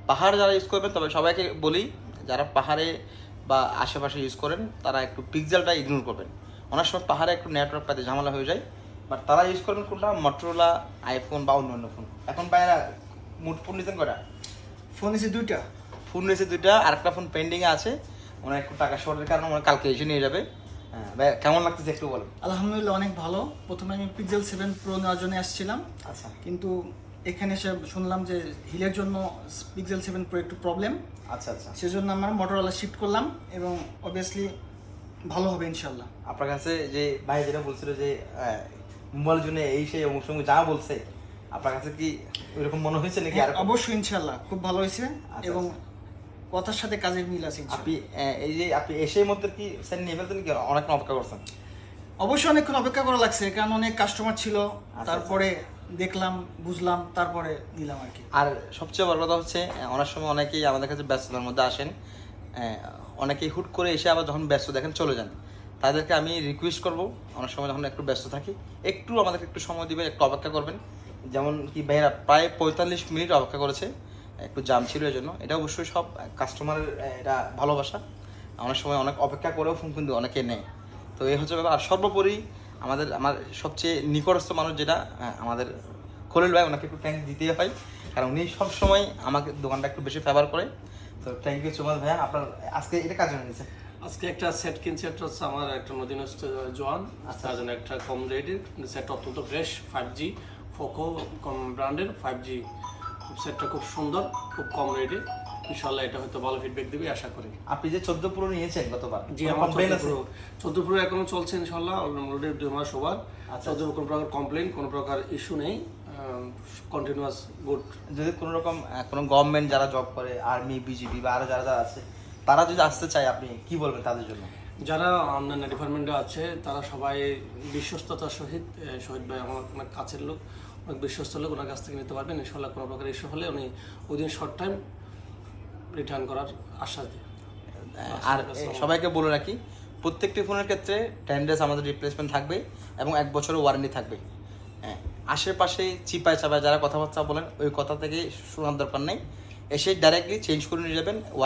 পাহাড় যারা ইউজ করবেন, তবে সবাইকে বলি যারা পাহাড়ে বা আশেপাশে ইউজ করেন তারা একটু পিক্সেলটা ইগনোর করবেন। অনেক সময় পাহাড়ে একটু নেটওয়ার্ক পাতে ঝামেলা হয়ে যায়, বাট তারা ইউজ করবেন কোনটা, মটোরোলা, আইফোন বা অন্যান্য ফোন। এখন বাইরা মুড ফোন নিতেন কটা? ফোন এসে দুইটা। ফোন নিয়েছে দুইটা, আর একটা ফোন পেন্ডিংয়ে আছে, ওনার একটু টাকা শর্টের কারণে ওনার কালকে এসে নিয়ে যাবে। হ্যাঁ ভাই, কেমন লাগতেছে একটু বলেন। আলহামদুলিল্লাহ অনেক ভালো। প্রথমে আমি পিক্সেল 7 প্রো নেওয়ার জন্য আসছিলাম, আচ্ছা কিন্তু এখানে এসে শুনলাম যে হিলের জন্য পিক্সেল 7 প্রো একটু প্রবলেম, আচ্ছা আচ্ছা। সেজন্য আমরা মোটরোলা শিফট করলাম এবং অবভিয়াসলি ভালো হবে ইনশাল্লাহ। আপনার কাছে যে ভাই যেটা বলছিল যে মোবাইলের জন্য এই সেই অমুক সময় যা বলছে, আপনার কাছে কি ওইরকম মনে হয়েছে নাকি? আর অবশ্যই ইনশাল্লাহ খুব ভালো হয়েছে আচ্ছা, এবং কথার সাথে কাজের মিল আছে আপনি ইনশাল্লাহ। এই যে আপনি এসে মধ্যে কি স্যার নিয়ে ফেলতেন কি অনেকক্ষণ অপেক্ষা করছেন? অবশ্যই অনেকক্ষণ অপেক্ষা করা লাগছে, কারণ অনেক কাস্টমার ছিল। আচ্ছা। তারপরে দেখলাম, বুঝলাম, তারপরে নিলাম আর কি। আর সবচেয়ে বড় কথা হচ্ছে অনেক সময় অনেকেই আমাদের কাছে ব্যস্ততার মধ্যে আসেন, অনেকেই হুট করে এসে আবার যখন ব্যস্ত দেখেন চলে যান। তাদেরকে আমি রিকোয়েস্ট করব, অনেক সময় যখন একটু ব্যস্ত থাকি একটু আমাদেরকে একটু সময় দিবেন, একটু অপেক্ষা করবেন। যেমন কি ভাইয়েরা প্রায় 45 মিনিট অপেক্ষা করেছে, একটু জাম ছিল এই জন্য। এটা অবশ্যই সব কাস্টমারের এটা ভালোবাসা। অনেক সময় অনেক অপেক্ষা করেও ফোন কিন্তু অনেকে নেয়। তো এই হচ্ছে ব্যাপার। আর সর্বোপরি আমার সবচেয়ে নিকটস্থ মানুষ যেটা আমাদের খলিল ভাই, ওনাকে একটু থ্যাঙ্ক দিতেই হয়, কারণ উনি সবসময় আমাকে দোকানটা একটু বেশি ফেভার করে। তো থ্যাংক ইউ সো মাচ ভাইয়া। আপনার আজকে এটা কাজ হয়ে গেছে। আজকে একটা সেট কিনছি, একটা হচ্ছে আমার একটা নদীনস্থ জোয়ান, তার জন্য একটা কম রেটের সেটটা অত্যন্ত ফ্রেশ 5G ফোকো কম ব্র্যান্ডের 5G সেটটা খুব সুন্দর, খুব কম রেটে। ইনশাল্লাহ এটা হয়তো ভালো ফিডব্যাক দেবে আশা করি। আপনি যে 14 প্রো নিয়েছেন গতবার, জি, কোনো আমার complaint আছে? 14 প্রো এখনো চলছে ইনশাল্লাহ, অলরেডি 2 মাস ওভার। আচ্ছা। 14 কোনো প্রকার কমপ্লেন, কোনো প্রকার ইস্যু নেই, কন্টিনিউয়াস গুড। যদি কোনো রকম কোনো গভর্নমেন্ট যারা জব করে, আর্মি, বিজিবি বা আরো যারা যারা আছে, তারা যদি আসতে চায়, আপনি কি বলবেন তাদের জন্য? যারা অন্যান্য ডিপার্টমেন্টে আছে তারা সবাই বিশ্বস্ততার সহিত, শহীদ ভাই আমার অনেক কাছের লোক, অনেক বিশ্বস্ত লোক, ওনার কাছ থেকে নিতে পারবেন ইনশাল্লাহ। কোনো প্রকার ইস্যু হলে উনি উইদিন শর্ট টাইম রিটার্ন করার আশ্বাস দিয়ে। আর সবাইকে বলে রাখি, প্রত্যেকটি ফোনের ক্ষেত্রে 10 ডেজ আমাদের রিপ্লেসমেন্ট থাকবে এবং 1 বছরের ওয়ারেন্টি থাকবে। আশেপাশে চিপায় চাপায় যারা কথাবার্তা বলেন, ওই কথা থেকে শোনার দরকার নেই, এসে ডাইরেক্টলি চেঞ্জ করে নিয়ে যাবেন। ওয়ারেন্টি